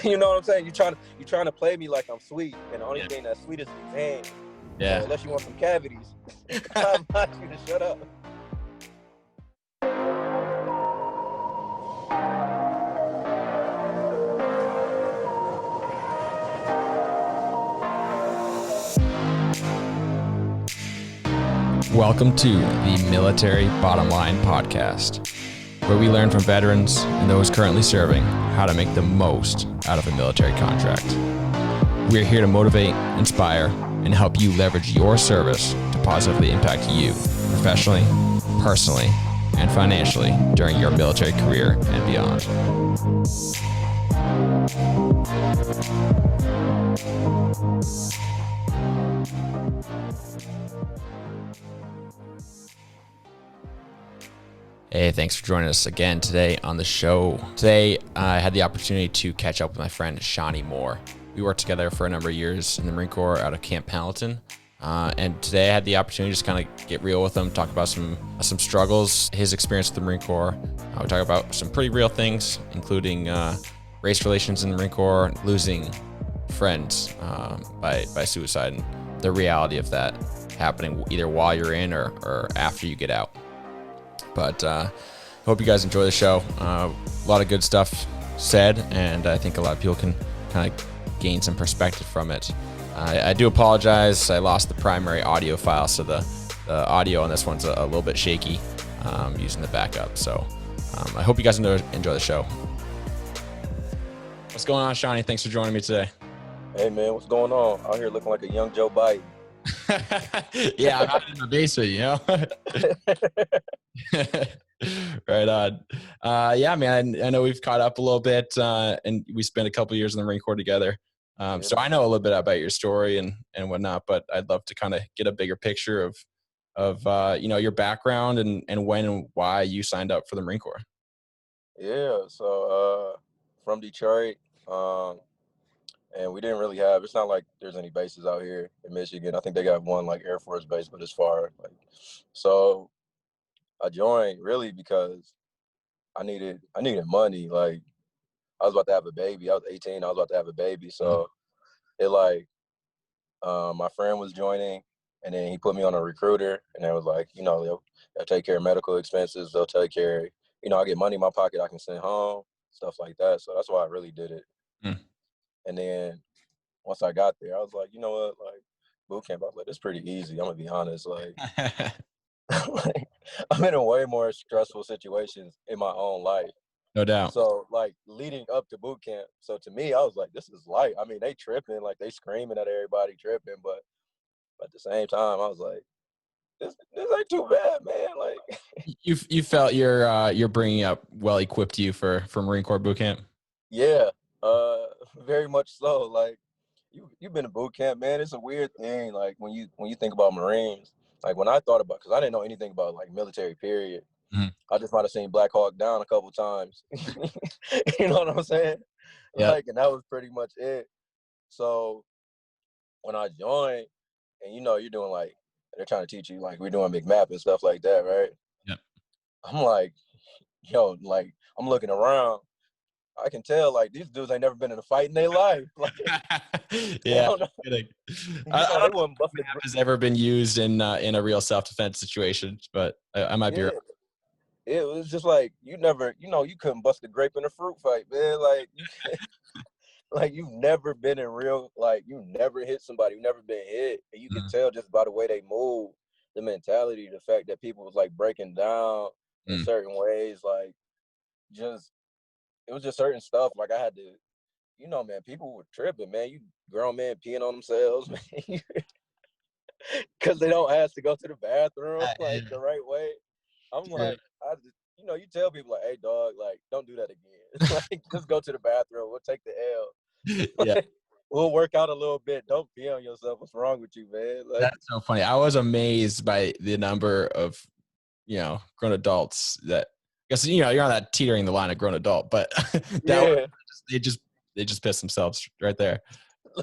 You know what I'm saying? You trying to play me like I'm sweet, and the only Yeah. thing that's sweet is exam. Yeah. So unless you want some cavities, I want you to shut up. Welcome to the Military Bottom Line Podcast, where we learn from veterans and those currently serving how to make the most out of a military contract. We're here to motivate, inspire, and help you leverage your service to positively impact you professionally, personally, and financially during your military career and beyond. Hey, thanks for joining us again today on the show. Today, I had the opportunity to catch up with my friend Shani Moore. We worked together for a number of years in the Marine Corps out of Camp Pendleton. And today I had the opportunity to just kind of get real with him, talk about some struggles, his experience with the Marine Corps. We talk about some pretty real things, including race relations in the Marine Corps, losing friends by suicide, and the reality of that happening either while you're in or after you get out. But hope you guys enjoy the show. A lot of good stuff said, and I think a lot of people can kind of gain some perspective from it. I do apologize. I lost the primary audio file, so the audio on this one's a little bit shaky using the backup. So I hope you guys enjoy the show. What's going on, Shani? Thanks for joining me today. Hey man, what's going on? Out here looking like a young Joe Biden. Yeah, I'm out in the basement, you know. Right on. Yeah, man. I know we've caught up a little bit, and we spent a couple years in the Marine Corps together. So I know a little bit about your story and whatnot, but I'd love to kind of get a bigger picture of your background and when and why you signed up for the Marine Corps. Yeah, so from Detroit, and we didn't really have. It's not like there's any bases out here in Michigan. I think they got one like Air Force base, but it's far. So I joined really because I needed money. Like I was about to have a baby. I was 18. I was about to have a baby. So it my friend was joining, and then he put me on a recruiter, and it was like, they'll take care of medical expenses. They'll take care. I get money in my pocket I can send home, stuff like that. So that's why I really did it. And then once I got there, I was like, you know what, like boot camp, I was like, it's pretty easy. I'm gonna be honest, like, like I'm in a way more stressful situations in my own life. No doubt. So like leading up to boot camp, so to me, I was like, this is light. I mean, they tripping, like they screaming at everybody tripping, but at the same time, I was like, this ain't too bad, man. Like you felt you're bringing up well equipped you for Marine Corps boot camp. Yeah, very much so. Like you've been to boot camp, man. It's a weird thing. Like when you think about Marines, like when I thought about, because I didn't know anything about like military period. I just might have seen Black Hawk Down a couple times. You know what I'm saying? Yeah. Like, and that was pretty much it. So when I joined, and you're doing like, they're trying to teach you, like we're doing McMap and stuff like that, right? Yep. I'm like, yo, like I'm looking around. I can tell like these dudes ain't never been in a fight in their life. Like, yeah. I they don't know wouldn't bust if has ever been used in a real self-defense situation, but I might be right. It was just like you never, you couldn't bust a grape in a fruit fight, man. Like like you've never been in real, like you never hit somebody, you've never been hit, and you can tell just by the way they move, the mentality, the fact that people was like breaking down in certain ways, like just it was just certain stuff. Like I had to, man, people were tripping, man. You grown men peeing on themselves, man, because they don't ask to go to the bathroom like the right way. I'm like, I just, you tell people like, hey, dog, like, don't do that again. Like, just go to the bathroom. We'll take the L. Yeah. We'll work out a little bit. Don't pee on yourself. What's wrong with you, man? Like, that's so funny. I was amazed by the number of, grown adults that, because, you're on that teetering the line of grown adult, but that they just piss themselves right there.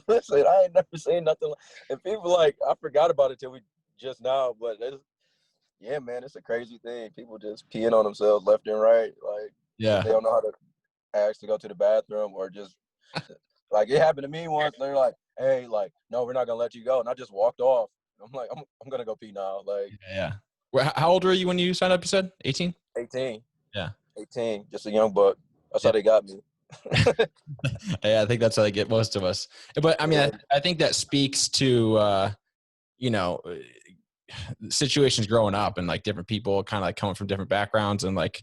Listen, I ain't never seen nothing. And people like, I forgot about it till we just now, but yeah, man, it's a crazy thing. People just peeing on themselves left and right. Like, yeah, they don't know how to ask to go to the bathroom, or just Like it happened to me once. They're like, "Hey, like, no, we're not gonna let you go," and I just walked off. I'm like, I'm gonna go pee now. Like Yeah. Well, how old were you when you signed up? You said 18. 18, Yeah. 18, just a young buck. That's how Yeah. they got me. Yeah, I think that's how they get most of us. But I mean, Yeah, I think that speaks to you know, situations growing up and like different people kind of like coming from different backgrounds and like,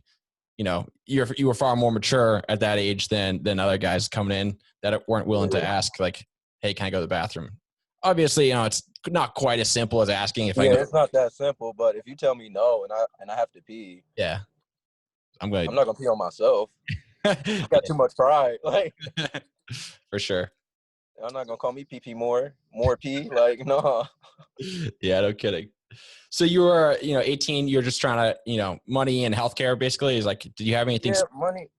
you were far more mature at that age than other guys coming in that weren't willing to ask like, hey, can I go to the bathroom? Obviously, it's not quite as simple as asking if I yeah, can go. it's not that simple. But if you tell me no and I have to pee, Yeah, I'm going I'm not gonna pee on myself. I got to too much pride. Like for sure. I'm not gonna call me PP more P. Like no. Yeah, no kidding. So you were, 18, you're just trying to, money and healthcare basically is like, did you have anything? Yeah,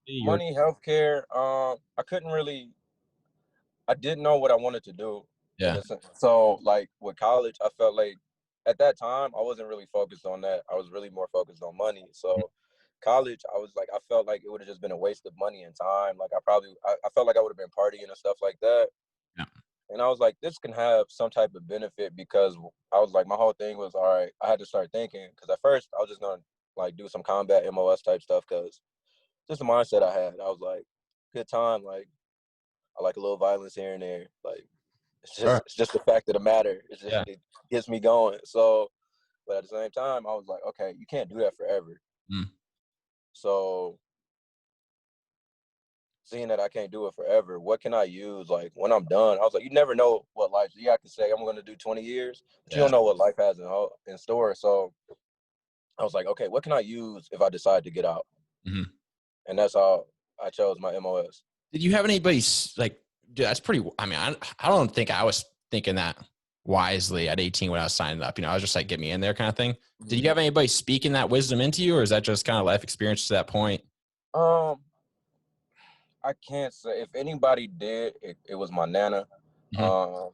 You were, money, healthcare. I couldn't really. I didn't know what I wanted to do in yeah. a sense. So like with college, I felt like at that time I wasn't really focused on that. I was really more focused on money. So college, I was like, I felt like it would have just been a waste of money and time. Like I felt like I would have been partying and stuff like that. Yeah. And I was like, this can have some type of benefit because I was like, my whole thing was, all right, I had to start thinking because at first I was just gonna like do some combat MOS type stuff because just the mindset I had. I was like, good time, like I like a little violence here and there. Like Sure. it's just the fact of the matter. Yeah. It gets me going. So, but at the same time, I was like, okay, you can't do that forever. Mm. So seeing that I can't do it forever, what can I use? Like when I'm done, I was like, you never know what life. Yeah, I can say I'm going to do 20 years, but you Yeah. don't know what life has in store. So I was like, okay, what can I use if I decide to get out? Mm-hmm. And that's how I chose my MOS. Did you have anybody like, dude, that's pretty, I mean, I don't think I was thinking that wisely at 18 when I was signing up. I was just like, get me in there kind of thing. Did you have anybody speaking that wisdom into you, or is that just kind of life experience to that point? Um, I can't say if anybody did. It was my nana. Mm-hmm. Um,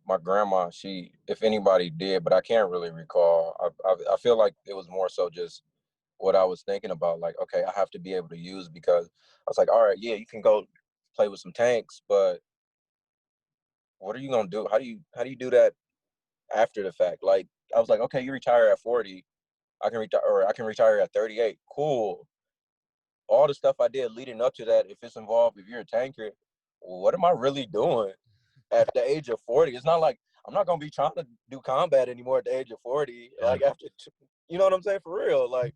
my grandma, she, if anybody did, but I can't really recall. I feel like it was more so just what I was thinking about. Like, okay, I have to be able to use because I was like, all right, yeah, you can go play with some tanks, but what are you gonna do? How do you do that after the fact? Like, I was like, okay, you retire at 40, I can retire at 38. Cool. All the stuff I did leading up to that, if you're a tanker, what am I really doing at the age of 40? It's not like I'm not gonna be trying to do combat anymore at the age of 40. Yeah. Like you know what I'm saying? For real. Like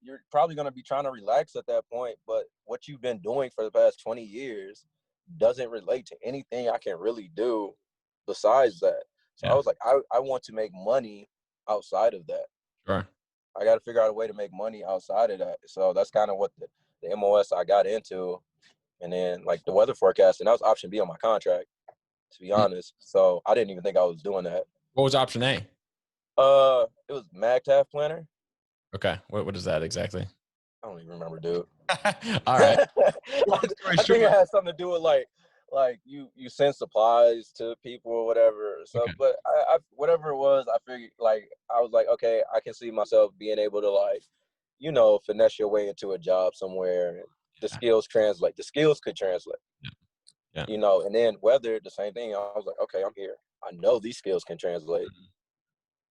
you're probably gonna be trying to relax at that point, but what you've been doing for the past 20 years doesn't relate to anything I can really do besides that. So I Yeah. was like, I want to make money outside of that. Sure. I got to figure out a way to make money outside of that. So that's kind of what the MOS I got into. And then like the weather forecasting, that was option B on my contract, to be Mm. honest. So I didn't even think I was doing that. What was option A? It was MagTav planner. Okay. What is that exactly? I don't even remember, dude. All right. Long story I think it short. has something to do with like you send supplies to people or whatever. So, Okay. but I whatever it was, I figured like I was like, okay, I can see myself being able to like, finesse your way into a job somewhere. The Yeah. skills translate. The skills could translate. Yeah. Yeah. And then weather, the same thing. I was like, okay, I'm here. I know these skills can translate.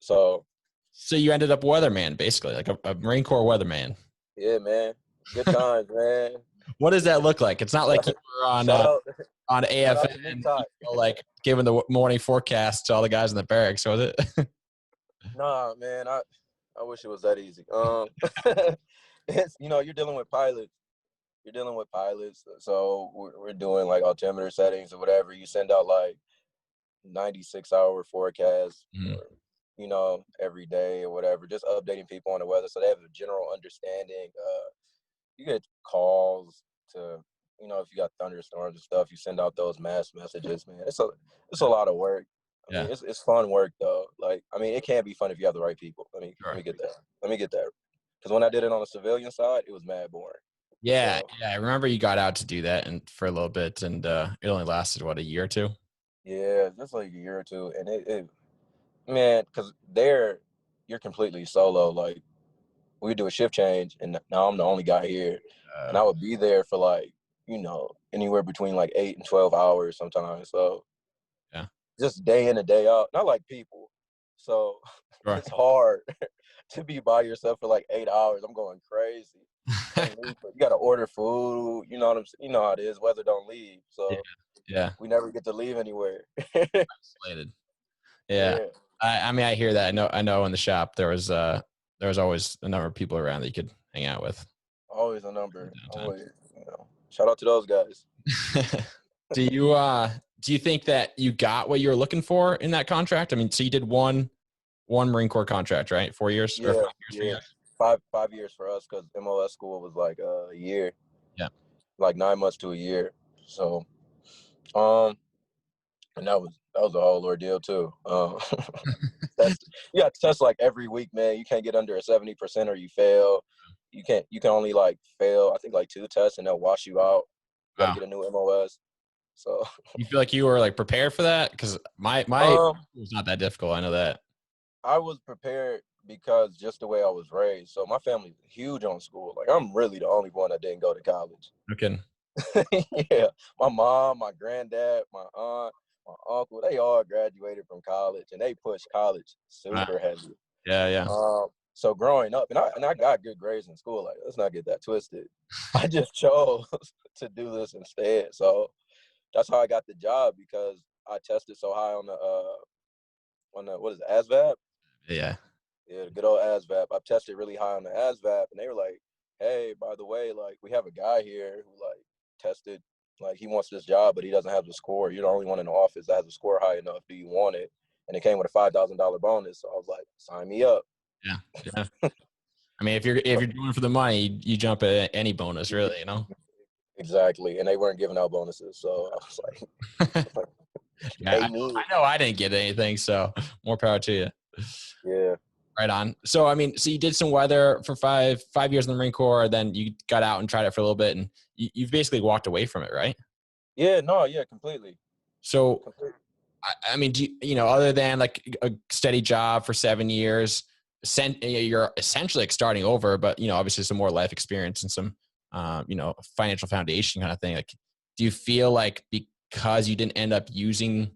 So So you ended up weatherman, basically, like a Marine Corps weatherman. yeah, man, good times, man. What does that look like? It's not like you were Shout out, on shout out AFN, to Nick Tot. like giving the morning forecast to all the guys in the barracks, was it? Nah, man, I wish it was that easy. It's you're dealing with pilots. You're dealing with pilots, so we're doing like altimeter settings or whatever. You send out like 96-hour forecasts, Mhm. or, every day or whatever, just updating people on the weather so they have a general understanding. You get calls to, if you got thunderstorms and stuff, you send out those mass messages, man. It's a lot of work. I Yeah, mean, it's fun work though. Like, I mean, it can be fun if you have the right people. Let sure. me get that. Let me get that. Because when I did it on the civilian side, it was mad boring. Yeah, So yeah. I remember you got out to do that and for a little bit, and it only lasted what, a year or two? yeah, just like a year or two, and it man, because there you're completely solo. Like we do a shift change, and now I'm the only guy here, and Uh, I would be there for like anywhere between like 8 and 12 hours sometimes. So Yeah. just day in and day out. Not like people. So Sure. it's hard to be by yourself for like 8 hours. I'm going crazy. Can't leave. But you got to order food. You know what I'm saying? You know how it is. Weather don't leave. Yeah. So Yeah. we never get to leave anywhere. Isolated. Yeah. Yeah. I mean, I hear that. I know in the shop there was always a number of people around that you could hang out with Always a number. downtown. Always. Shout out to those guys. Do you think that you got what you were looking for in that contract? I mean, so you did one Marine Corps contract, right? 4 years or Yeah. 5 years for you Yeah. guys? 5 years for us because MOS school was like a year, Yeah. like 9 months to a year. So, um, and that was a whole ordeal too. That's you got to test like every week, man. You can't get under a 70% or you fail. You can only like fail, I think like 2 tests and they'll wash you out. You got to Wow. get a new MOS. So, You feel like you were like prepared for that? Because my it um, was not that difficult. I know that. I was prepared because just the way I was raised. So my family's huge on school. Like I'm really the only one that didn't go to college. No kidding. Yeah, my mom, my granddad, my aunt, my uncle, they all graduated from college and they pushed college Wow. super heavy. Yeah, yeah. So growing up, and I got good grades in school. Like, let's not get that twisted. I just chose to do this instead. So that's how I got the job because I tested so high on the what is it, ASVAB? Yeah. Yeah, the good old ASVAB. I tested really high on the ASVAB, and they were like, "Hey, by the way, like we have a guy here who like tested, like he wants this job, but he doesn't have the score. You're the only one in the office that has a score high enough. Do you want it?" And it came with a $5,000 bonus. So I was like, "Sign me up." Yeah. Yeah. I mean, if you're doing it for the money, you jump at any bonus, really, you know? Exactly, and they weren't giving out bonuses, so I was like, Yeah, "Pay me." I know I didn't get anything, so more power to you. Yeah, Right on. So I mean, so you did some weather for five years in the Marine Corps, then you got out and tried it for a little bit, and you've basically walked away from it, right? yeah, no, yeah, completely, So completely. I mean, other than like a steady job for 7 years, you're essentially like starting over, but obviously some more life experience and some, financial foundation kind of thing. Like, do you feel like because you didn't end up using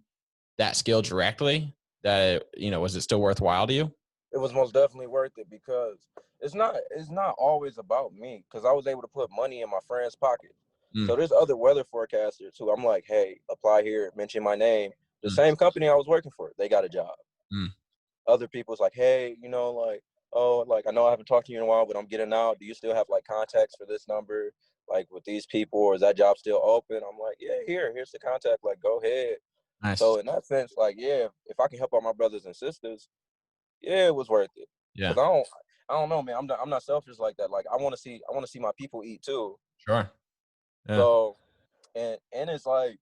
that skill directly, that was it still worthwhile to you? It was most definitely worth it because it's not always about me because I was able to put money in my friend's pocket. Mm, So there's other weather forecasters who I'm like, hey, apply here, mention my name. The mm, same company I was working for, they got a job. mm. Other people's like, hey, like, oh, like I know I haven't talked to you in a while, but I'm getting out. Do you still have like contacts for this number, like with these people, or is that job still open? I'm like, yeah, here's the contact. Like, go ahead. Nice. So in that sense, like, yeah, if I can help out my brothers and sisters, yeah, it was worth it. Yeah. Cause I don't know, man. I'm not selfish like that. Like I want to see my people eat too. Sure. Yeah. So and it's like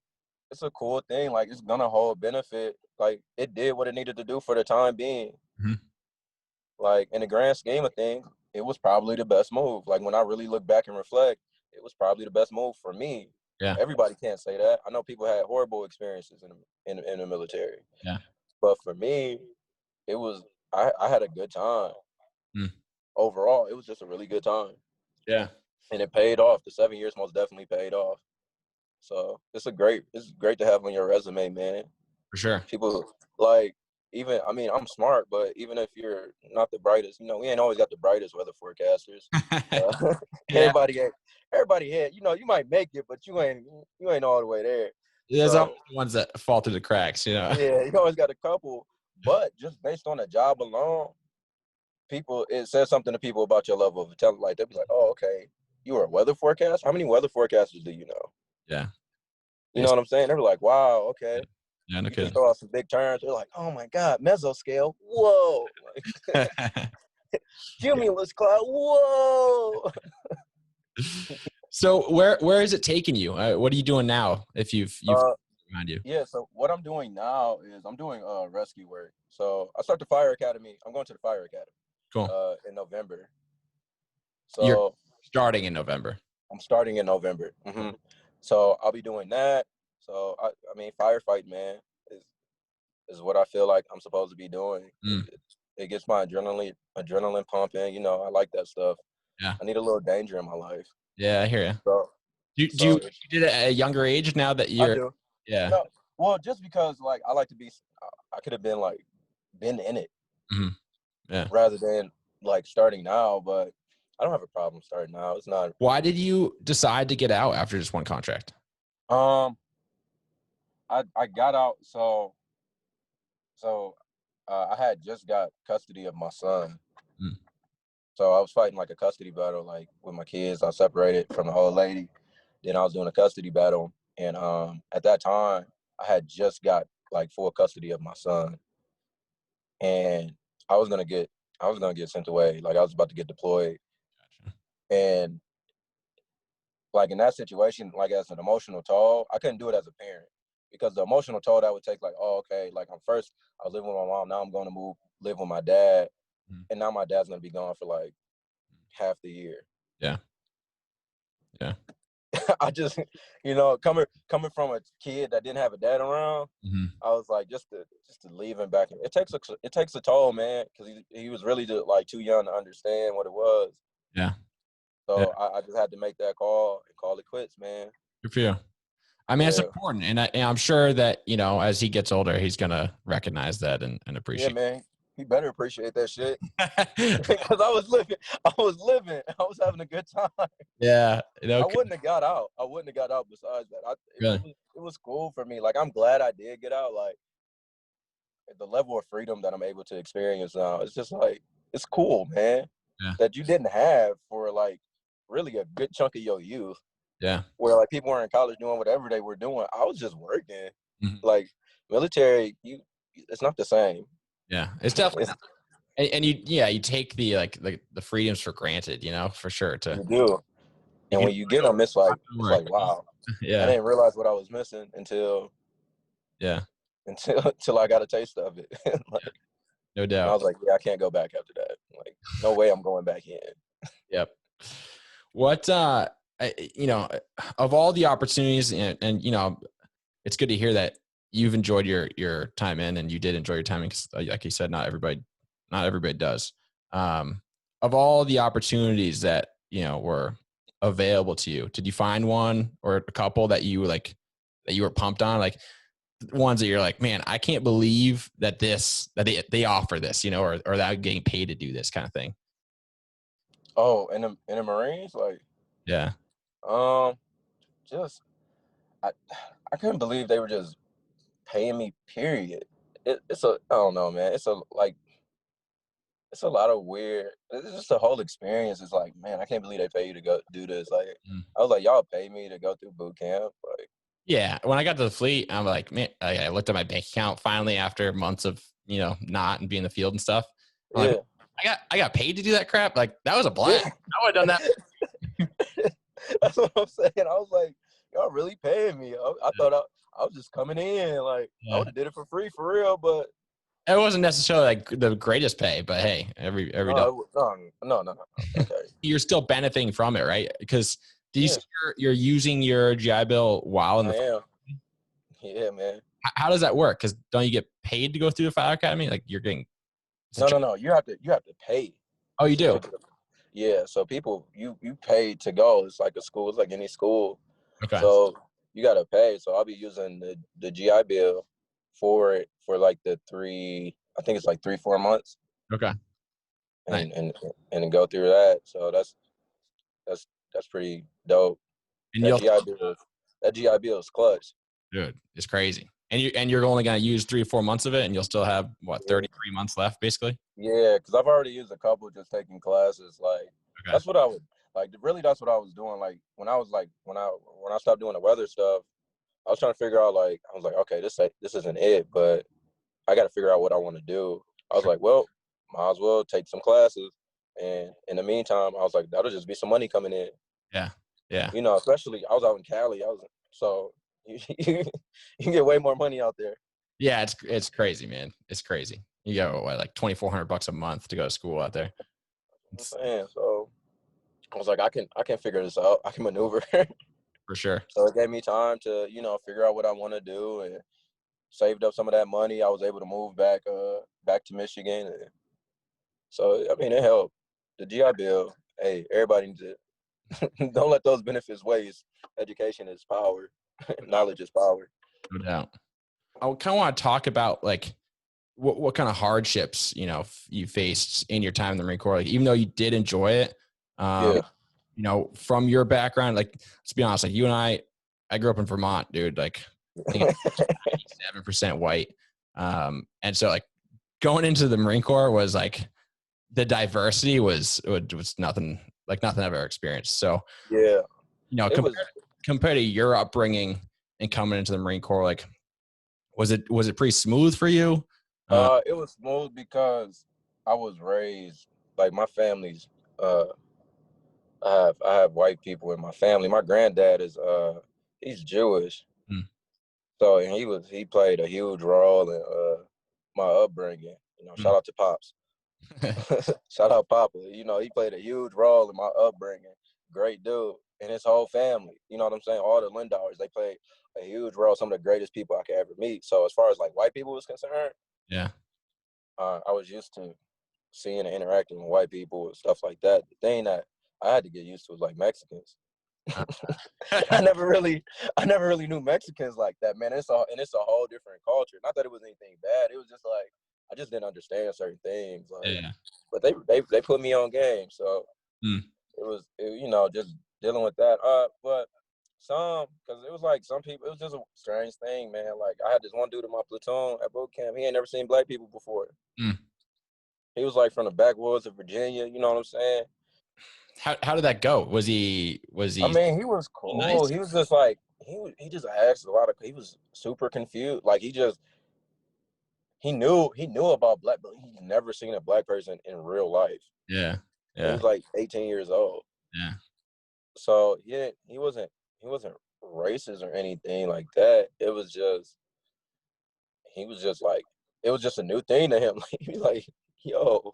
it's a cool thing. Like it's gonna hold benefit. Like it did what it needed to do for the time being. Mhm. Like in the grand scheme of things, it was probably the best move. Like when I really look back and reflect, it was probably the best move for me. Yeah. Everybody can't say that. I know people had horrible experiences in the military, Yeah. but for me, it was I had a good time Mm. overall. It was just a really good time, Yeah. and it paid off. The 7 years most definitely paid off. So it's great to have on your resume, man. For sure. People like even I mean I'm smart, but even if you're not the brightest, we ain't always got the brightest weather forecasters. Uh, Yeah. everybody had everybody had you might make it, but you ain't all the way there. There's always So the ones that fall through the cracks, you know. yeah, you always got a couple, but just based on the job alone, people it says something to people about your level of intelligence. Like they'll be like, oh, okay, you are a weather forecaster. How many weather forecasters do you know? Yeah. You know Bas- what I'm saying? They're like, wow, okay. Yeah, no You can kidding. throw out some big terms. They're like, oh my God, mesoscale. Whoa. Like cumulus cloud. Whoa. So where is it taking you? What are you doing now? If you've Uh behind you. yeah, so what I'm doing now is I'm doing rescue work. So I start the fire academy. I'm going to the fire academy Cool. in November. You're So starting in November. I'm starting in November. So I'll be doing that. So I mean firefight, man, is is what I feel like I'm supposed to be doing. Mm. It gets my adrenaline pumping. I like that stuff. Yeah. I need a little danger in my life. Yeah, I hear you. So Do you did it at a younger age now that I you're do. yeah. No, well, just because like I like to be, I could have been like been in it Mhm. Yeah. rather than like starting now, but I don't have a problem starting now. It's not. Why did you decide to get out after just one contract? Um, I got out so I had just got custody of my son. Mm. So I was fighting like a custody battle, like with my kids. I separated from the old lady. Then I was doing a custody battle, and at that time I had just got like full custody of my son, and I was gonna get I was gonna get sent away. Like I was about to get deployed, Gotcha. and like in that situation, like as an emotional toll, I couldn't do it as a parent because the emotional toll that would take, like, oh, okay, like I'm first I was living with my mom, now I'm going to move live with my dad, Mm. and now my dad's gonna be gone for like half the year. Yeah. Yeah. I just, coming from a kid that didn't have a dad around, Mhm. I was like, just to leave him back. It takes a toll, man, because he was really like too young to understand what it was. Yeah. Yeah. So I just had to make that call and call it quits, man. Good for you. I mean, it's Yeah, important, and I'm sure that as he gets older, he's gonna recognize that and yeah, appreciate. man. He better appreciate that shit It. because I was having a good time. Yeah. I Okay. wouldn't have got out. I wouldn't have got out. Besides that, Really. it was cool for me. Like I'm glad I did get out. Like the level of freedom that I'm able to experience now, it's just like it's cool, man. Yeah. That you didn't have for like really a good chunk of your youth, Yeah. where like people were in college doing whatever they were doing. I was just working. Mhm. Like military, it's not the same. Yeah. It's definitely It's not. And you take the the freedoms for granted, for sure. To you do, you and can when you get them, not it's work. like wow. I Yeah. didn't realize what I was missing Yeah. until I got a taste of it. Like, No and I doubt. was like, yeah, I can't go back after that. Like, no way I'm going back in. Yep. What of all the opportunities and it's good to hear that you've enjoyed your time in and you did enjoy your time because like you said, not everybody does. Of all the opportunities that were available to you, did you find one or a couple that you were pumped on, like ones that you're like, man, I can't believe that they offer this, or that I'm getting paid to do this kind of thing? Oh, in the Marines, like, Yeah. um, just I I couldn't believe they were just paying me. Period. It's a I don't know, man. It's a lot of weird. It's just the whole experience. Is like, man, I can't believe they pay you to go do this. Like, Mm. I was like, y'all pay me to go through boot camp. Like, Yeah, when I got to the fleet, I'm like, man, I looked at my bank account finally after months of not and being in the field and stuff. I'm like, yeah, I got paid to do that crap. Like that was a blast. yeah. I would have done that. That's what I'm saying. I was like, y'all really paying me? I thought I was just coming in. Like, I Yeah, would have did it for free for real, but it wasn't necessarily like the greatest pay, but hey, every dollar no. Okay, you're still benefiting from it, right? Because do you yeah, see you're using your GI Bill while in I the am. Yeah, man. how does that work? Because don't you get paid to go through the fire academy? Like you're getting it's a No. You have to pay oh, you do? to get. Yeah, so people you pay to go. It's like a school. It's like any school. Okay, So you gotta pay. So I'll be using the GI Bill for it for like the three. I think it's like 3 4 months, okay, nice. and and then go through that. So that's that's pretty dope. And That you'll GI Bill that GI Bill is clutch. dude, it's crazy. And you're only gonna use 3 or 4 months of it, and you'll still have what Yeah, 33 months left, basically. yeah, because I've already used a couple just taking classes. Like Okay, that's what I would like. Really, that's what I was doing. Like when I stopped doing the weather stuff, I was trying to figure out, like, I was like, okay, this isn't it, but I got to figure out what I want to do. I was sure. like, well, might as well take some classes, and in the meantime, I was like, that'll just be some money coming in. Yeah, yeah, Especially I was out in Cali. I was so you can get way more money out there. yeah. It's crazy, man. It's crazy. You go what, like $2,400 a month to go to school out there. I'm It's saying, so I was like, I can figure this out. I can maneuver. for sure. So it gave me time to figure out what I want to do, and saved up some of that money. I was able to move back to Michigan, and so I mean it helped. The GI Bill, hey, everybody needs it. Don't let those benefits waste. Education is power. Knowledge is power. No doubt. I kind of want to talk about like what kind of hardships you faced in your time in the Marine Corps. Like, even though you did enjoy it, um, Yeah. from your background, like, let's be honest, like you and I grew up in Vermont, dude. Like, I think it's 97% white, and so like going into the Marine Corps was like the diversity was nothing like nothing I've ever experienced. So, Yeah. It was compared to your upbringing and coming into the Marine Corps, like, was it pretty smooth for you? it was smooth because I was raised like my family's uh I have white people in my family. My granddad is he's Jewish. Mm. So and he played a huge role in my upbringing. Shout Mm. out to Pops. Shout out Papa. He played a huge role in my upbringing. Great dude. And his whole family. You know what I'm saying? All the Lindauers, they played a huge role. Some of the greatest people I could ever meet. So as far as like white people was concerned, Yeah. I was used to seeing and interacting with white people and stuff like that. The thing that I had to get used to was like Mexicans. I never really, I never really knew Mexicans like that, man. It's a whole different culture. Not that it was anything bad. It was just like I just didn't understand certain things. Like, Yeah. but they put me on game, so Mm. just dealing with that. But because it was like some people, it was just a strange thing, man. Like I had this one dude in my platoon at boot camp. He ain't never seen black people before. Mm. He was like from the backwoods of Virginia. You know what I'm saying? How did that go? Was I he mean, he was cool. nice? He was just like he just asked a lot of. He was super confused. Like he knew about black, but he'd never seen a black person in real life. Yeah. And he Yeah. was like 18 years old. Yeah. So yeah, he wasn't racist or anything like that. He was just like it was just a new thing to him. Like he was like, yo,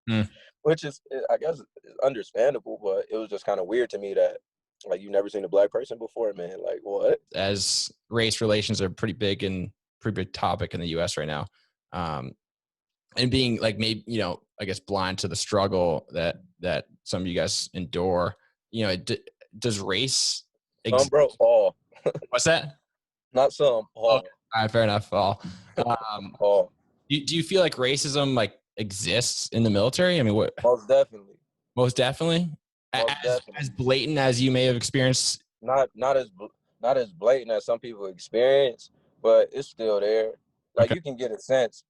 Mm. which is I guess is understandable, but it was just kind of weird to me that like you never seen a black person before, man. Like what? As race relations are pretty big topic in the U.S. right now, and being like maybe I guess blind to the struggle that some of you guys endure. Does race Some bro, all. what's that? Not some, Okay. all. All right, fair enough. All. Um, All. do you feel like racism like exists in the military? I mean, what Most definitely. most definitely, Most as definitely. blatant as you may have experienced. Not as blatant as some people experience, but it's still there. Like Okay. you can get a sense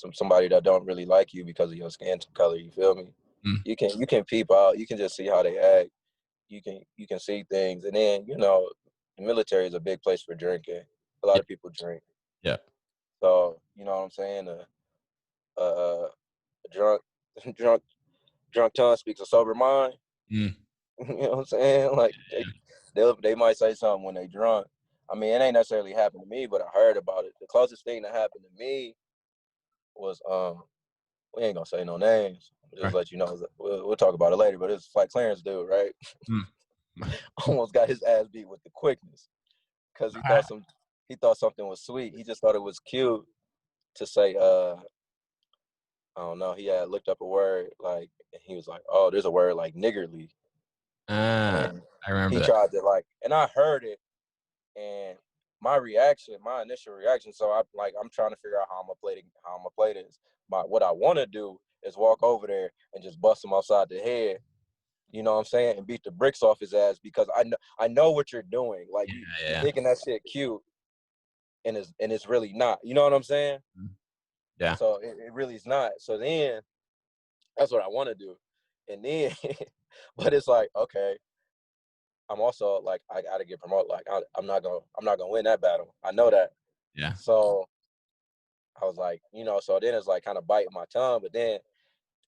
from somebody that don't really like you because of your skin color. You feel me? Mm. You can peep out. You can just see how they act. You can see things, and then the military is a big place for drinking. A lot Yeah. of people drink, Yeah. so you know what I'm saying. A drunk, drunk, drunk tongue speaks a sober mind. Mm. You know what I'm saying? Like they might say something when they drunk. I mean, it ain't necessarily happened to me, but I heard about it. The closest thing that happened to me was we ain't gonna say no names. Just Okay. let you know. We'll talk about it later. But it's like Clarence dude, right? Mm. Almost got his ass beat with the quickness because he thought something was sweet. He just thought it was cute to say I don't know. He had looked up a word like and he was like, oh, there's a word like niggerly, Ah, and I remember he that. tried to and I heard it. And my initial reaction, so I'm trying to figure out how I'm gonna play this. What I want to do is walk over there and just bust him upside the head. You know what I'm saying? And beat the bricks off his ass because I know what you're doing. Like Yeah. you're Yeah. thinking that shit cute and it's really not. You know what I'm saying? Yeah. So it really is not. So then that's what I want to do. And then, but it's like okay, I'm also like I gotta get promoted. Like I'm not gonna win that battle. I know that. Yeah. So I was like, so then it's like kind of biting my tongue, but then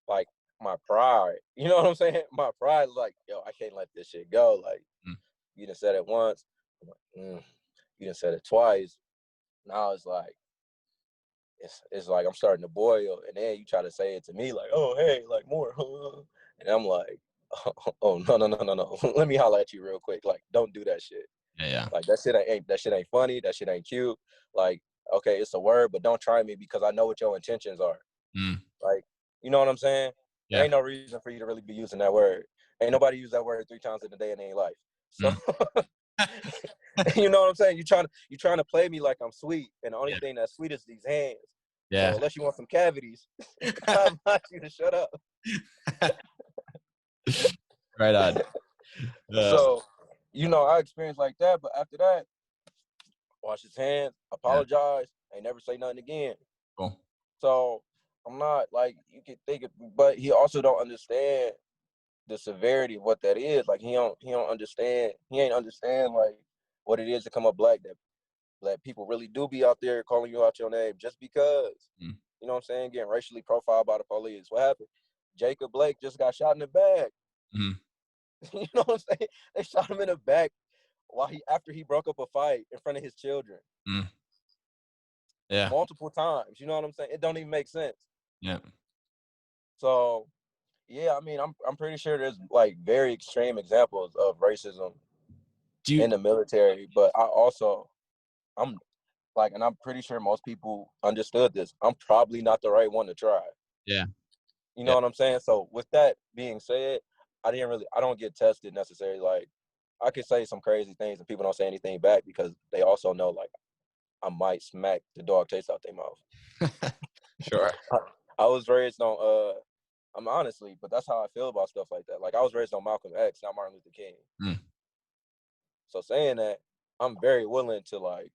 like my pride, you know what I'm saying? My pride is like, yo, I can't let this shit go. Like, Mm. you done said it once, I'm like, you done said it twice. Now it's like I'm starting to boil, and then you try to say it to me like, oh hey, like more, and I'm like, oh no no no no no, let me holler at you real quick. Like, don't do that shit. Yeah. Yeah. Like that shit ain't funny. That shit ain't cute. Like, okay, it's a word, but don't try me because I know what your intentions are. Mm. Like, you know what I'm saying? There Yeah. ain't no reason for you to really be using that word. Ain't nobody use that word 3 times in a day in their life. So, Mm. you know what I'm saying? You trying to play me like I'm sweet, and the only Yeah. thing that's sweet is these hands. So Yeah. unless you want some cavities, I advise you to shut up. Right on. So, I experienced like that, but after that, wash his hands, Yeah. apologize, ain't never say nothing again. Cool. So I'm not like you could think it, but he also don't understand the severity of what that is. Like he don't understand. He ain't understand like what it is to come up black. That people really do be out there calling you out your name just because. Mm. You know what I'm saying? Getting racially profiled by the police. What happened? Jacob Blake just got shot in the back. Mm. You know what I'm saying? They shot him in the back after he broke up a fight in front of his children. Mm. Yeah. Multiple times. You know what I'm saying? It don't even make sense. Yeah. So yeah, I mean, I'm pretty sure there's like very extreme examples of racism Do you? in the military, but I'm like, and I'm pretty sure most people understood this. I'm probably not the right one to try. Yeah. You know Yeah. what I'm saying? So with that being said, I don't get tested necessarily. Like I could say some crazy things and people don't say anything back because they also know like I might smack the dog taste out their mouth. Sure. I was raised on I'm honestly, but that's how I feel about stuff like that. Like I was raised on Malcolm X, not Martin Luther King. Mm. So saying that, I'm very willing to like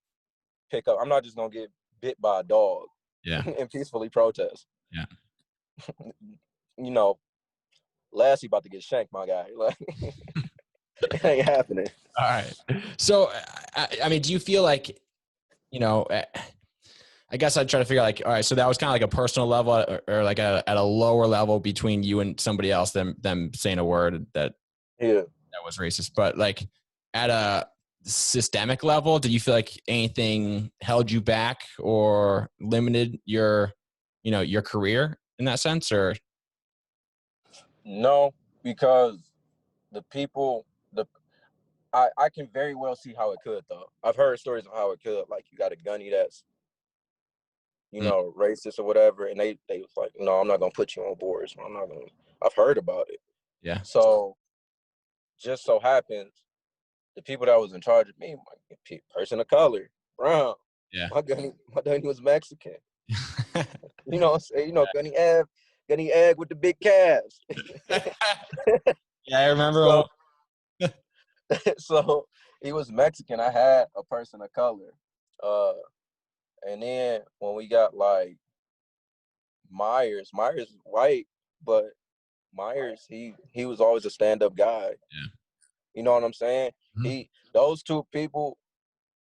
pick up. I'm not just gonna get bit by a dog Yeah. and peacefully protest. Yeah. You know, Lassie about to get shanked, my guy. Like it ain't happening. All right. So, I mean, do you feel like, you know, I guess I'd try to figure out like, all right, so that was kind of like a personal level or like at a lower level between you and somebody else, them saying a word that Yeah. was racist. But like at a systemic level, did you feel like anything held you back or limited your, your career in that sense? Or No, because the people, the I can very well see how it could though. I've heard stories of how it could. Like you got a gunny that's Mm. racist or whatever, and they was like, no, I'm not gonna put you on board. So I'm not gonna. I've heard about it. Yeah. So just so happens the people that was in charge of me, my person of color, brown. Yeah. My gunny was Mexican. You know what I'm saying? Gunny Egg with the big calves. Yeah, I remember. So so he was Mexican. I had a person of color. And then when we got like Myers is white, but Myers, he was always a stand-up guy. Yeah. You know what I'm saying? Mhm. Those two people,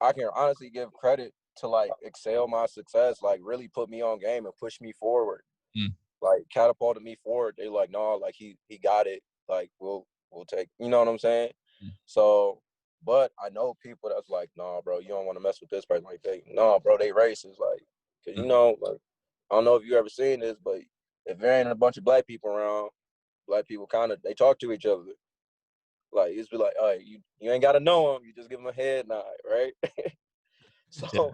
I can honestly give credit to like excel my success, like really put me on game and push me forward, Mm. like catapulted me forward. They like, no, like he got it. Like we'll take, you know what I'm saying? Mm. So, but I know people that's like, nah, bro, you don't want to mess with this person. Like nah, bro, they racist. Like, cause like, I don't know if you ever seen this, but if there ain't a bunch of black people around, black people kind of they talk to each other. Like it's be like, all right, you ain't gotta know them, you just give them a head nod, right? Yeah. So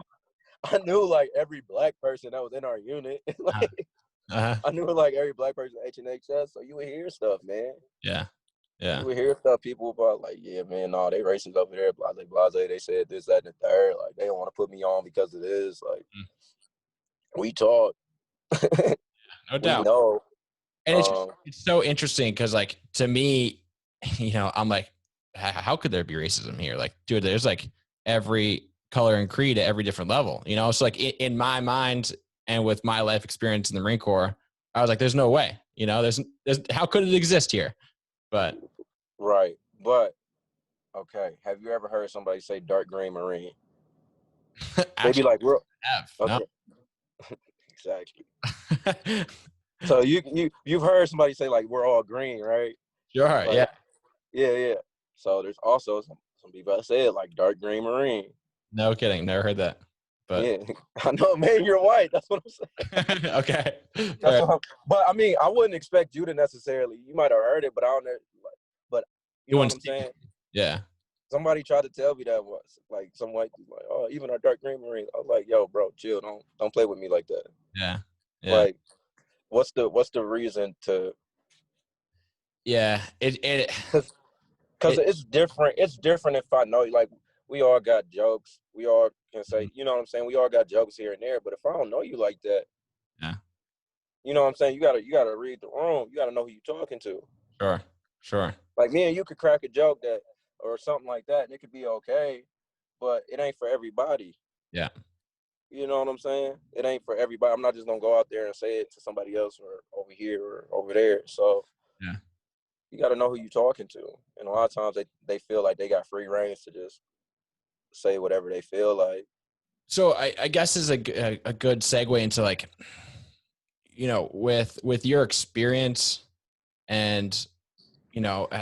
I knew like every black person that was in our unit. Uh, Like uh-huh. I knew like every black person at HNHS. So you would hear stuff, man. Yeah. Yeah. You would hear stuff people about like, yeah, man, no, they racist over there, blase. They said this, that, and the third. Like they don't want to put me on because of this. Like Mm. we talk, No we doubt. know. And Um, it's so interesting because like to me, I'm like, how could there be racism here? Like, dude, there's like every color and creed at every different level. So like in my mind and with my life experience in the Marine Corps, I was like, there's no way. There's how could it exist here? But right. But okay, have you ever heard somebody say dark green Marine? They be actually, like, we're I have no. okay, exactly. So you've heard somebody say like we're all green, right? Sure. Like Yeah. yeah. So there's also some people that say it like dark green Marine. No kidding. Never heard that. But Yeah, I know, man. You're white. That's what I'm saying. okay. That's Fair. what. But I mean, I wouldn't expect you to necessarily. You might have heard it, but I don't know. Like, but you You know what wouldn't I'm see saying? it. Yeah. Somebody tried to tell me that was like some white dude, like, oh, even our dark green Marines. I was like, yo, bro, chill. Don't play with me like that. Yeah. Yeah. Like, what's the reason to Yeah, Because it it's different. It's different if I know you. Like we all got jokes. We all can say, you know what I'm saying. We all got jokes here and there. But if I don't know you like that, yeah, you know what I'm saying. You gotta read the room. You gotta know who you're talking to. sure, sure, Like me and you could crack a joke that or something like that, and it could be okay, but it ain't for everybody. yeah, You know what I'm saying? It ain't for everybody. I'm not just gonna go out there and say it to somebody else or over here or over there. So yeah. you got to know who you're talking to. And a lot of times they feel like they got free reigns to just say whatever they feel like. So I guess is a good segue into like, with your experience and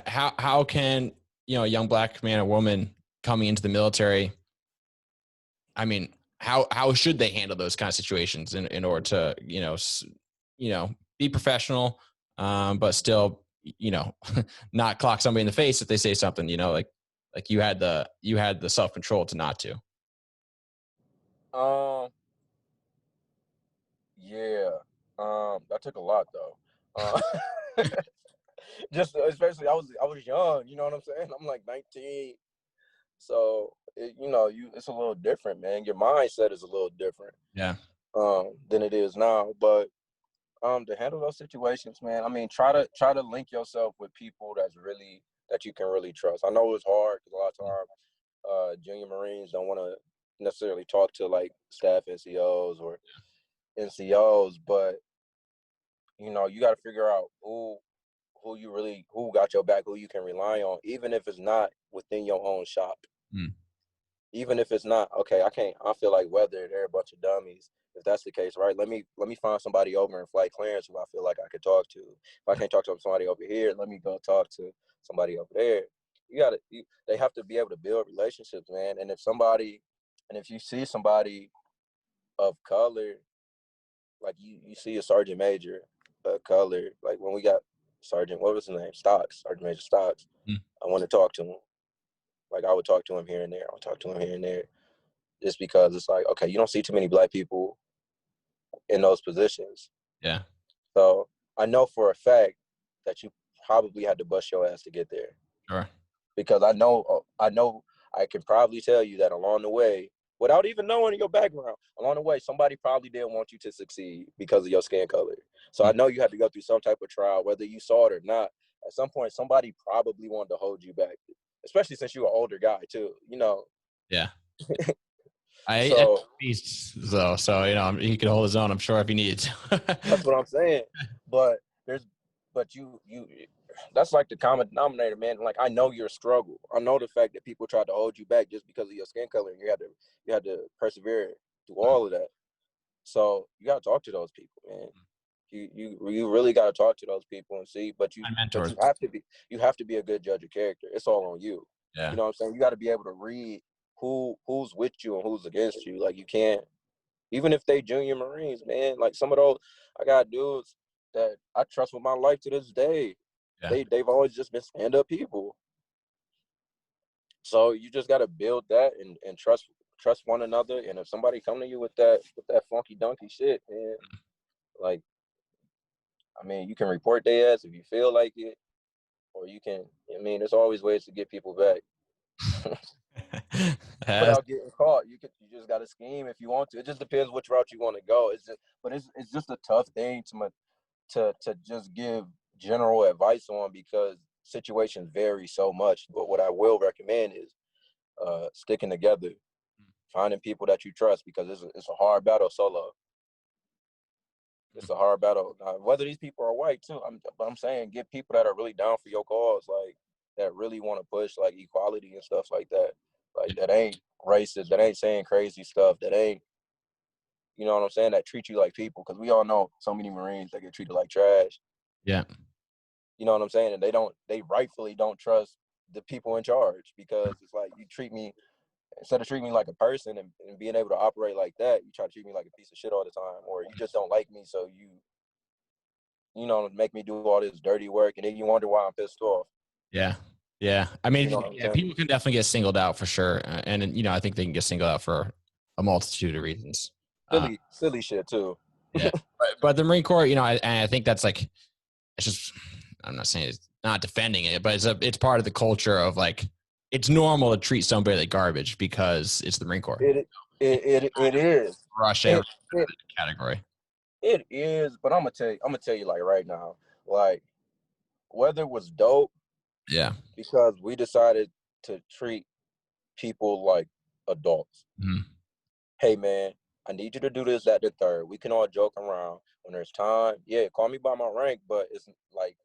how can a young black man or woman coming into the military, I mean, how should they handle those kind of situations in order to be professional, but still not clock somebody in the face if they say something, like you had the self control to not to. Um, yeah. That took a lot though. Just especially I was young. You know what I'm saying? I'm like 19, so it's a little different, man. Your mindset is a little different Yeah. than it is now, but. To handle those situations, man. I mean, try to link yourself with people that you can really trust. I know it's hard because a lot of times, junior Marines don't want to necessarily talk to like staff NCOs or NCOs, but you got to figure out who got your back, who you can rely on, even if it's not within your own shop. Mm. Even if it's not okay, I feel like whether they're a bunch of dummies. If that's the case, right, let me find somebody over in flight clearance who I feel like I could talk to. If I can't talk to somebody over here, let me go talk to somebody over there. They have to be able to build relationships, man. And if you see somebody of color, like you see a sergeant major of color, like when we got Sergeant, what was his name, Stocks, Sergeant Major Stocks, Mm. I want to talk to him. Like I would talk to him here and there, I would talk to him here and there, just because it's like, okay, you don't see too many black people in those positions. Yeah. So I know for a fact that you probably had to bust your ass to get there, Sure. because I can probably tell you that along the way, without even knowing your background, along the way, somebody probably didn't want you to succeed because of your skin color. So I Mm. know you had to go through some type of trial, whether you saw it or not. At some point, somebody probably wanted to hold you back, especially since you're an older guy too. Yeah. I So beast though, so he could hold his own, I'm sure, if he needed that's to. what I'm saying. But there's, but you, that's like the common denominator, man. Like I know your struggle. I know the fact that people tried to hold you back just because of your skin color, and you had to persevere through all of that. So you got to talk to those people, man. You really got to talk to those people and see. But My but mentors. you have to be a good judge of character. It's all on you. You Yeah. know what I'm saying? You got to be able to read who's with you and who's against you. Like you can't, even if they junior Marines, man. Like some of those, I got dudes that I trust with my life to this day. Yeah. They've always just been stand up people. So you just got to build that and trust one another. And if somebody come to you with that funky donkey shit, man, like I mean, you can report their ass if you feel like it, or you can. I mean, there's always ways to get people back Has, without getting caught. You just got to scheme if you want to. It just depends which route you want to go. It's just a tough thing to just give general advice on, because situations vary so much. But what I will recommend is sticking together, finding people that you trust, because it's a hard battle solo. It's a hard battle. Now, whether these people are white too, I'm saying get people that are really down for your cause, like that really want to push like equality and stuff like that. Like that ain't racist, that ain't saying crazy stuff, that ain't, you know what I'm saying, that treat you like people. Because we all know so many Marines that get treated like trash. yeah. You know what I'm saying? And they rightfully don't trust the people in charge, because it's like you treat me, instead of treating me like a person and being able to operate like that, you try to treat me like a piece of shit all the time, or you just don't like me, so make me do all this dirty work, and then you wonder why I'm pissed off. Yeah. Yeah. I You know mean, what I'm yeah, saying? people can definitely get singled out for sure. And I think they can get singled out for a multitude of reasons. Uh, Silly shit too. yeah. But the Marine Corps, I think that's like, it's just, I'm not saying it's not defending it, but it's part of the culture of like it's normal to treat somebody like garbage because it's the Marine Corps. It is. Rush and It, it category. it is, but I'm gonna tell you like right now, like weather was dope Yeah. because we decided to treat people like adults. Mm-hmm. Hey man, I need you to do this, that, the third. We can all joke around when there's time. Yeah, call me by my rank, but it's like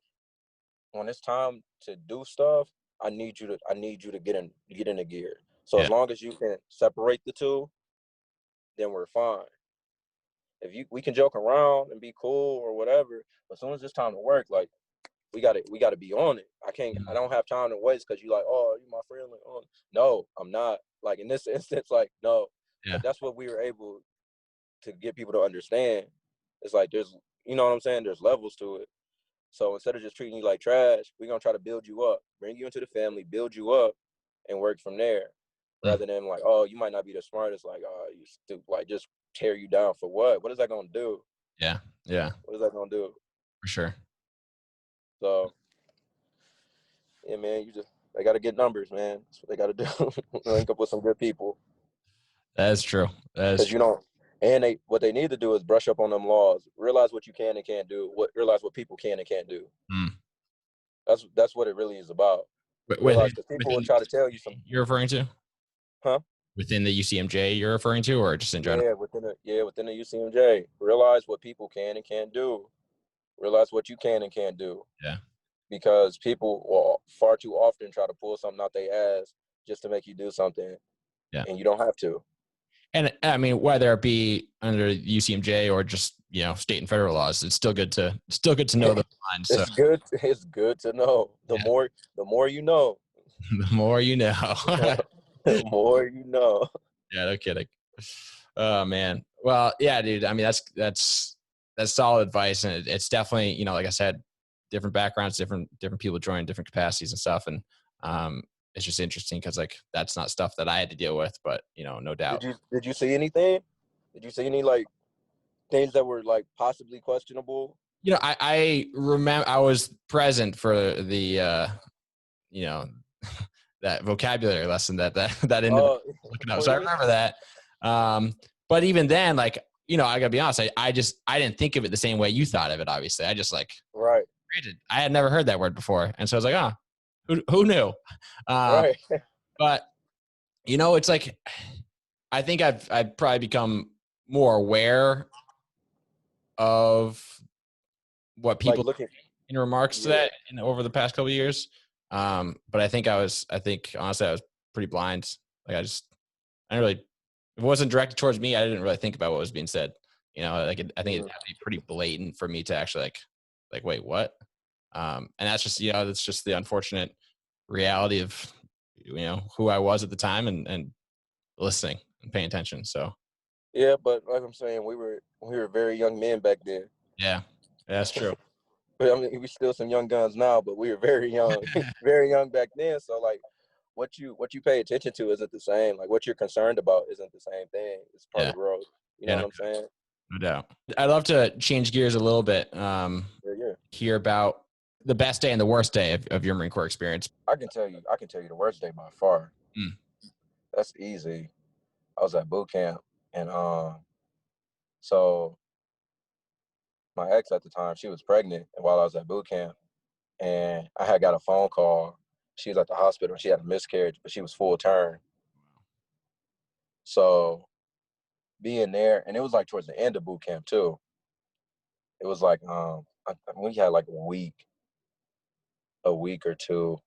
when it's time to do stuff, I need you to get in the gear. So Yeah. as long as you can separate the two, then we're fine. If we can joke around and be cool or whatever, but as soon as it's time to work, like we gotta be on it. I don't have time to waste because you like, oh, you my friend, like, oh no, I'm not. Like in this instance, like no. Yeah. Like that's what we were able to get people to understand. It's like there's you know what I'm saying, there's levels to it. So instead of just treating you like trash, we're gonna try to build you up, bring you into the family, build you up, and work from there. Mm. Rather than like, oh, you might not be the smartest, like, oh, you like just tear you down for what? What is that gonna do? Yeah. Yeah. What is that gonna do? For sure. So yeah, man, they gotta get numbers, man. That's what they gotta do. Link up with some good people. That is true. That is Because true. you don't and what they need to do is brush up on them laws. Realize what you can and can't do. Realize what people can and can't do. Mm. That's what it really is about. Within Realize because people within will the try to tell you some, you're referring to huh? within the UCMJ you're referring to, or just in general? Within the UCMJ. Realize what people can and can't do. Realize what you can and can't do. Yeah. Because people will far too often try to pull something out their ass just to make you do something, Yeah. and you don't have to. And I mean, whether it be under UCMJ or just state and federal laws, it's still good to know those lines. So It's good to know. yeah, The more you know, the more you know. the more you know. Yeah, no kidding. Oh man. Well, yeah, dude. I mean, that's solid advice, and it's definitely like I said, different backgrounds, different people join different capacities and stuff, and it's just interesting because like that's not stuff that I had to deal with, but no doubt. Did you see anything? Did you see any like things that were like possibly questionable? I remember I was present for the you know that vocabulary lesson that individual was looking up. So I Clearly, remember that. But even then, like, I gotta be honest, I didn't think of it the same way you thought of it, obviously. I just like right, granted, I had never heard that word before. And so I was like, who knew? Um, right. but it's like I think I've probably become more aware of what Like people looking, in remarks to yeah. that over the past couple of years. But I think honestly I was pretty blind. Like I didn't really, if it wasn't directed towards me, I didn't really think about what was being said. I think it'd have to be pretty blatant for me to actually like wait, what? And that's just that's just the unfortunate reality of who I was at the time and listening and paying attention. So Yeah, but like I'm saying, we were very young men back then. yeah, that's true. But I mean, we still some young guns now, but we were very young, very young back then. So like, what you pay attention to isn't the same. Like what you're concerned about isn't the same thing. It's part Yeah, of growth. You know yeah, what I'm saying? no doubt. I'd love to change gears a little bit. Yeah, yeah. Hear about the best day and the worst day of your Marine Corps experience. I can tell you the worst day by far. Mm. That's easy. I was at boot camp, and so my ex at the time, she was pregnant while I was at boot camp, and I had got a phone call. She was at the hospital. She had a miscarriage, but she was full term. So being there, and it was like towards the end of boot camp too. It was like we had like a week or two,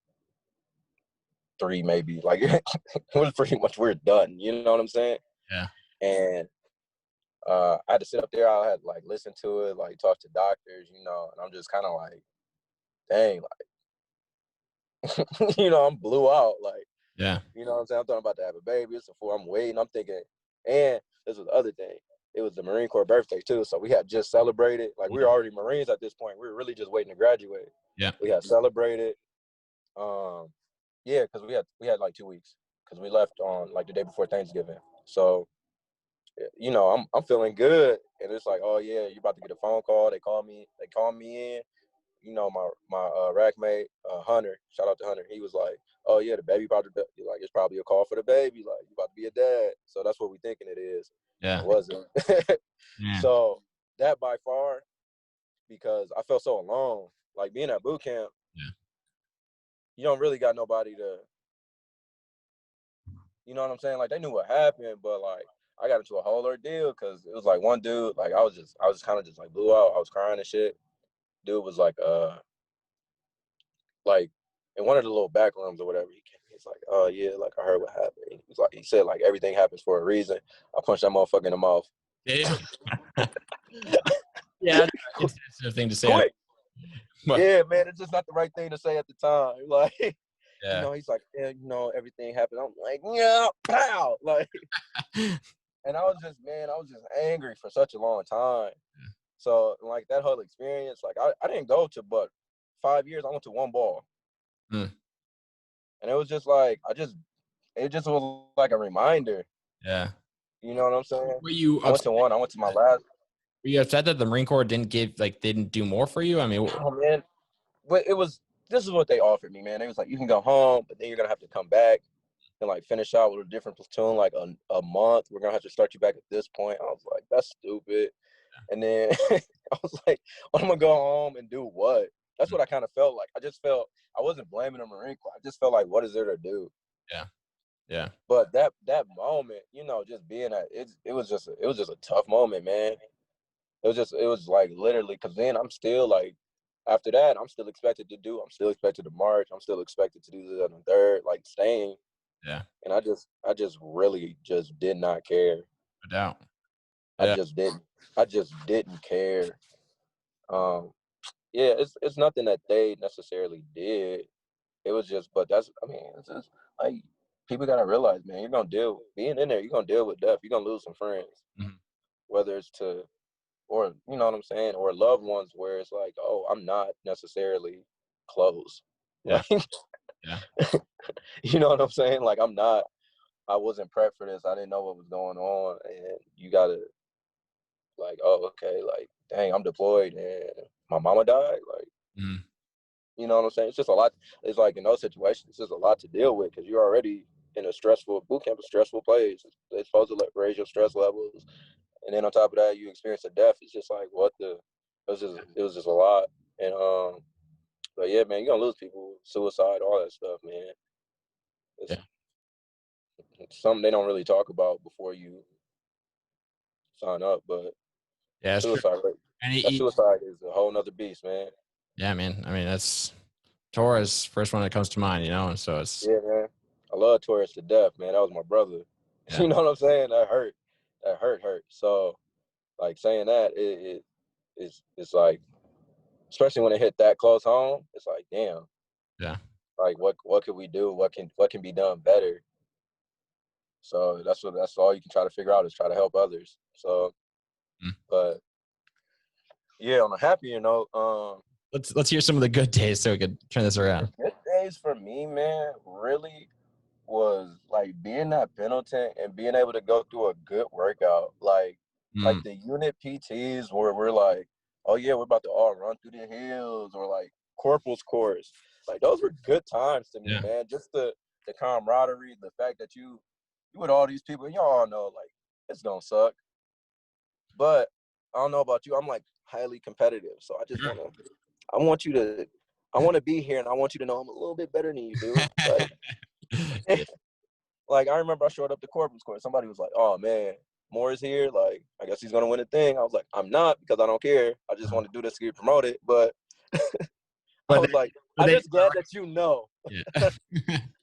three maybe. Like it was pretty much we're done. You know what I'm saying? Yeah, And I had to sit up there. I had like listen to it, like talk to doctors, and I'm just kind of like, dang, like, I'm blew out. Like, yeah, you know what I'm saying? I'm talking about to have a baby. It's before I'm waiting. I'm thinking, and this was the other thing. It was the Marine Corps birthday too, so we had just celebrated. Like we were already Marines at this point. We were really just waiting to graduate. yeah, We had celebrated. Um, yeah, because we had like 2 weeks because we left on like the day before Thanksgiving. So I'm feeling good, and it's like, oh yeah, you about to get a phone call. They call me in. my rack mate, Hunter. Shout out to Hunter. He was like, "Oh yeah, the baby about to like it's probably a call for the baby. Like you about to be a dad." So that's what we thinking it is. Yeah. It wasn't. Man. So that by far, because I felt so alone. Like being at boot camp, Yeah. you don't really got nobody to, you know what I'm saying? Like they knew what happened, but like I got into a whole ordeal because it was like one dude, like I was kind of just like blew out. I was crying and shit. Dude was like in one of the little back rooms or whatever. He's like, "Oh yeah, like I heard what happened." He said like everything happens for a reason. I punched that motherfucker in the mouth. Yeah. Yeah. It's a sensitive thing to say. Quick. But, Yeah, man, it's just not the right thing to say at the time. Like, yeah. he's like, "Yeah, everything happened." I'm like, "Yeah, pow!" Like, and I was just angry for such a long time. So like that whole experience, like I didn't go to but 5 years. I went to one ball, Mm. and it was just like it just was like a reminder. Yeah. You know what I'm saying? Were you I went upset? to one. I went to my last. Were you upset that the Marine Corps didn't do more for you? I mean, Oh man, but this is what they offered me, man. They was like, you can go home, but then you're gonna have to come back and like finish out with a different platoon, like a month. We're gonna have to start you back at this point. I was like, that's stupid. And then I was like, I'm gonna go home and do what? That's what I kind of felt like. I just felt I wasn't blaming the Marine Corps. I just felt like, what is there to do? yeah. Yeah. But that moment, just being at it was just a tough moment, man. It was like literally because then I'm still like after that I'm still expected to march. I'm still expected to do the third, like staying. Yeah. And I just really just did not care. No doubt. I Yeah. just didn't. I just didn't care. Um, yeah, it's nothing that they necessarily did. It was just, but it's just like people gotta realize, man, being in there, you're gonna deal with death. You're gonna lose some friends, Mhm. whether it's to, or you know what I'm saying, or loved ones where it's like, oh, I'm not necessarily close. Yeah. Like, Yeah. you know what I'm saying? Like, I wasn't prepped for this. I didn't know what was going on, and you gotta like, oh, okay, like, dang, I'm deployed, and my mama died, like. Mhm. You know what I'm saying? It's just a lot. It's like in those situations, it's just a lot to deal with because you're already in a stressful boot camp, a stressful place. It's supposed to raise your stress levels, and then on top of that, you experience a death. It's just like what the. It was just a lot, and but yeah, man, you're gonna lose people, suicide, all that stuff, man. It's, Yeah. it's something they don't really talk about before you sign up, but Yeah. It's true. suicide rate. And That suicide is a whole nother beast, man. yeah, man. I mean, that's Torres first one that comes to mind, and so it's Yeah, man. I love Torres to death, man. That was my brother. yeah. You know what I'm saying? That hurt. That hurt. So, like saying that, it's like, especially when it hit that close home, it's like, damn. Yeah. Like, what could we do? What can be done better? So that's all you can try to figure out is try to help others. So, Mm. but yeah, on a happier note, Let's hear some of the good days so we could turn this around. good days for me, man, really was like being at Pendleton and being able to go through a good workout. Like Mm. the unit PTs where we're like, oh yeah, we're about to all run through the hills, or like corporal's course. Like those were good times to me, Yeah. man. Just the camaraderie, the fact that you with all these people, you all know like it's gonna suck. But I don't know about you, I'm like highly competitive. So I want you to I want to be here and I want you to know I'm a little bit better than you do. Like Yeah. like I remember I showed up to Corbin's court. Somebody was like, "Oh man, Moore is here. Like I guess he's gonna win a thing." I was like, "I'm not because I don't care. I just want to do this to get promoted." But I But was like, but "I'm they just glad that you know. yeah.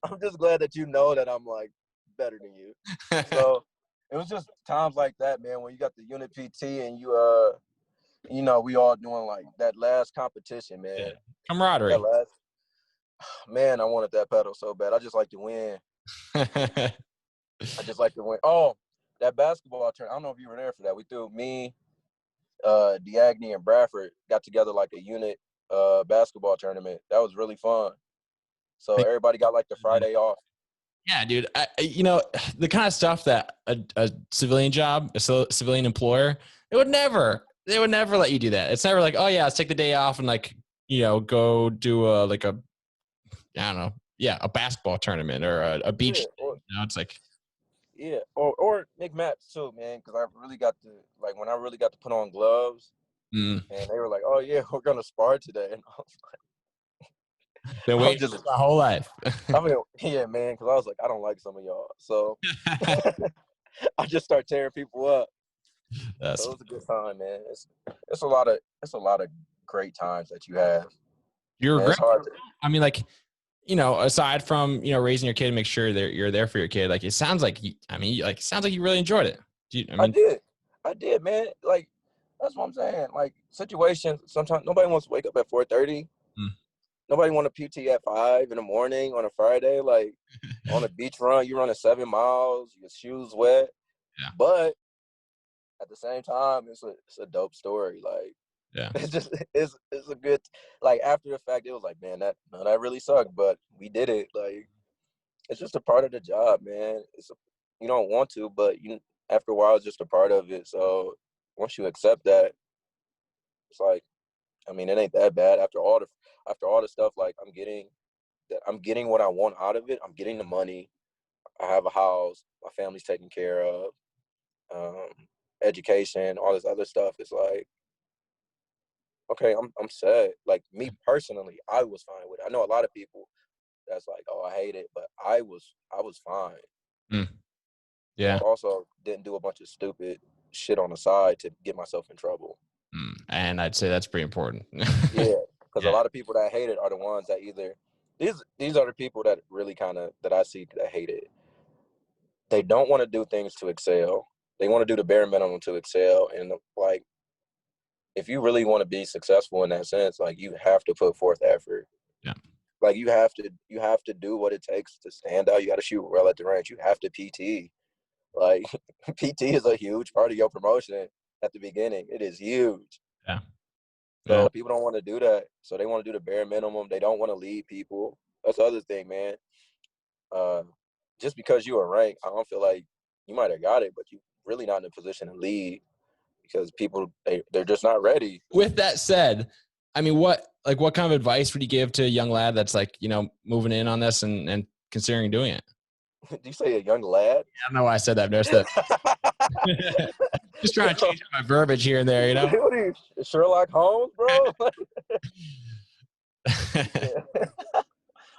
I'm just glad that you know that I'm like better than you." So it was just times like that, man, when you got the unit PT and we all doing like that last competition, Yeah. man. That Camaraderie. last man, I wanted that pedal so bad. I just like to win. I just like to win. Oh, that basketball tournament. I don't know if you were there for that. We threw me, Diagny, and Bradford got together like a unit basketball tournament. That was really fun. So everybody got like the Friday off. Yeah, dude. The kind of stuff that a civilian job, civilian employer, they would never let you do that. It's never like, oh yeah, let's take the day off and like go do I don't know, yeah, a basketball tournament or a beach Yeah, thing. It's like, yeah, or Nick Maps too, man. Because I really got to like when I really got to put on gloves, mm, and they were like, "Oh yeah, we're gonna spar today," and been I'm waiting just, my whole life. I mean, yeah, man. Because I was like, I don't like some of y'all, so I just start tearing people up. That's So it was a good time, man. It's a lot of great times that you have, You're man. great. It's hard to. I mean, like, aside from raising your kid to make sure that you're there for your kid, like it sounds like it sounds like you really enjoyed it. I I mean, did, I did, man. Like that's what I'm saying. Like situations. Sometimes nobody wants to wake up at 4:30. mm, Nobody want to PT at 5 in the morning on a Friday. Like on a beach run, you running 7 miles, your shoes wet, yeah, but at the same time, it's a dope story. Like yeah. it's just it's a good like after the fact, it was like, man, that really sucked, but we did it. Like it's just a part of the job, man. You don't want to, but you after a while, it's just a part of it. So once you accept that, it's like, I mean, it ain't that bad. After all the stuff, like I'm getting what I want out of it. I'm getting the money. I have a house. My family's taken care of. Um, education, all this other stuff. It's like, okay, I'm set. Like me personally, I was fine with it. I know a lot of people that's like, oh, I hate it, but I was fine. Mm, But yeah. I also didn't do a bunch of stupid shit on the side to get myself in trouble. And I'd say that's pretty important. Yeah, because a Yeah. lot of people that hate it are the ones that either these are the people that really kind of that I see that hate it. They don't want to do things to excel. They want to do the bare minimum to excel. And like, if you really want to be successful in that sense, like you have to put forth effort. Yeah. Like you have to do what it takes to stand out. You got to shoot well at the range. You have to PT. Like PT is a huge part of your promotion at the beginning. It is huge. Yeah. Yeah. So people don't want to do that. So they want to do the bare minimum. They don't want to lead people. That's the other thing, man. Uh, just because you are ranked, I don't feel like you might have got it, but you really not in a position to lead because people they're just not ready. With that said, I mean, what kind of advice would you give to a young lad that's like, moving in on this and considering doing it? Do you say a young lad? I don't know why I said that. I've noticed that. Just trying to change up my verbiage here and there, you know? What are you, Sherlock Holmes, bro? Yeah.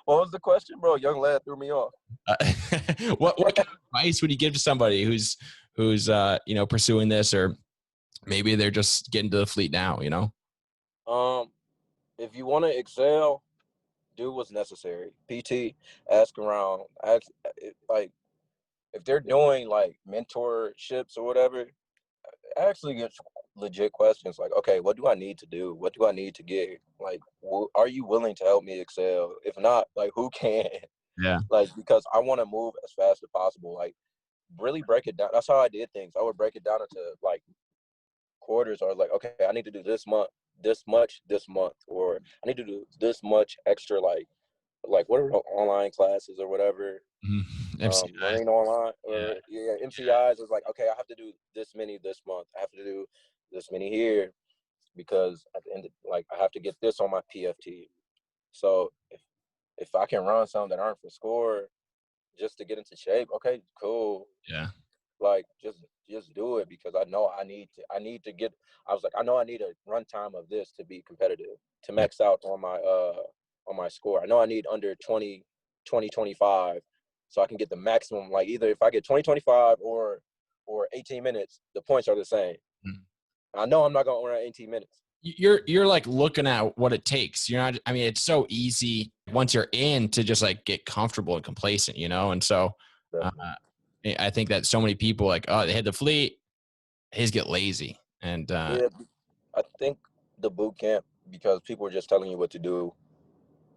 What was the question, bro? Young lad threw me off. Uh, what kind of advice would you give to somebody who's pursuing this, or maybe they're just getting to the fleet now, Um, if you want to excel, do what's necessary. PT, ask around, like if they're doing like mentorships or whatever, actually get legit questions like, okay, what do I need to do? What do I need to get? Like, are you willing to help me excel? If not, like, who can? Yeah. Like, because I want to move as fast as possible. Like, really break it down. That's how I did things. I would break it down into like quarters. Or like, okay, I need to do this month, this much this month, or I need to do this much extra. Like what are online classes or whatever. MCIs. Marine online Yeah. or yeah, MCIs is like, okay, I have to do this many this month. I have to do this many here because at the end, like I have to get this on my PFT. So if I can run some that aren't for score just to get into shape, okay, cool. Yeah. Like just do it because I know I need to get. I was like, I know I need a run time of this to be competitive to Yeah. max out on my score. I know I need under 20 25 so I can get the maximum. Like either if I get 20 25 or 18 minutes, the points are the same. Mm. I know I'm not gonna run 18 minutes. You're like looking at what it takes. You're not. I mean, it's so easy once you're in to just like get comfortable and complacent, And so, uh, Definitely. I think that so many people like, oh, they hit the fleet, they just get lazy, and Yeah, I think the boot camp because people are just telling you what to do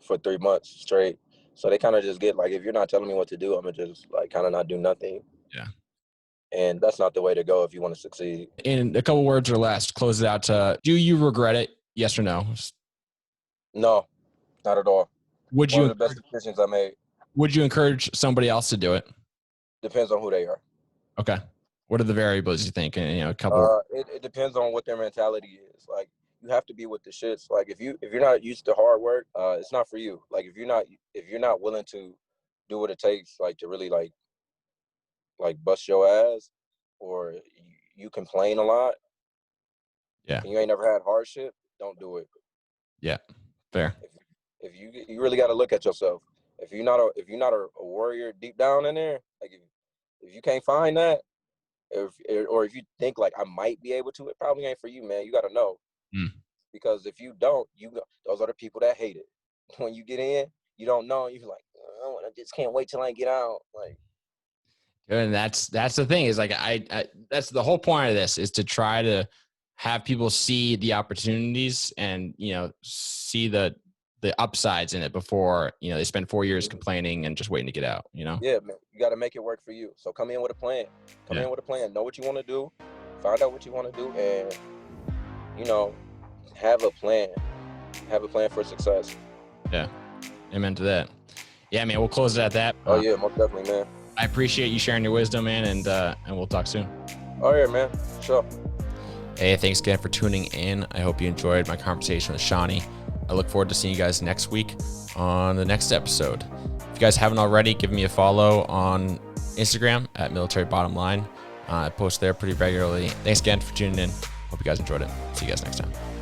for 3 months straight. So they kind of just get like, if you're not telling me what to do, I'm gonna just like kind of not do nothing. yeah. And that's not the way to go if you want to succeed. In a couple words or less, close it out. Do you regret it? Yes or no? No, not at all. Would One you of the best decisions I made. would you encourage somebody else to do it? Depends on who they are. Okay. What are the variables you think? A couple. It depends on what their mentality is. Like you have to be with the shits. Like if you're not used to hard work, it's not for you. Like if you're not willing to do what it takes, like to really like bust your ass, or you complain a lot Yeah. and you ain't never had hardship, don't do it. Yeah. Fair. If you really got to look at yourself. If you're not a warrior deep down in there, like if you can't find that, or if you think like I might be able to, it probably ain't for you, man. You got to know, Mm. because if you don't, those are the people that hate it. When you get in, you don't know. You're like, oh, I just can't wait till I get out. Like, And that's the thing is like I that's the whole point of this, is to try to have people see the opportunities and see the upsides in it before they spend 4 years complaining and just waiting to get out. yeah, man, you got to make it work for you. So come in with a plan. Come in with a plan. Know what you want to do. Find out what you want to do, and have a plan. Have a plan for success. Yeah. Amen to that. Yeah, man. We'll close it at that. Oh yeah, most definitely, man. I appreciate you sharing your wisdom, man, and we'll talk soon. Oh yeah, man. Sure. Hey, thanks again for tuning in. I hope you enjoyed my conversation with Shani. I look forward to seeing you guys next week on the next episode. If you guys haven't already, give me a follow on Instagram at Military Bottom Line. I post there pretty regularly. Thanks again for tuning in. Hope you guys enjoyed it. See you guys next time.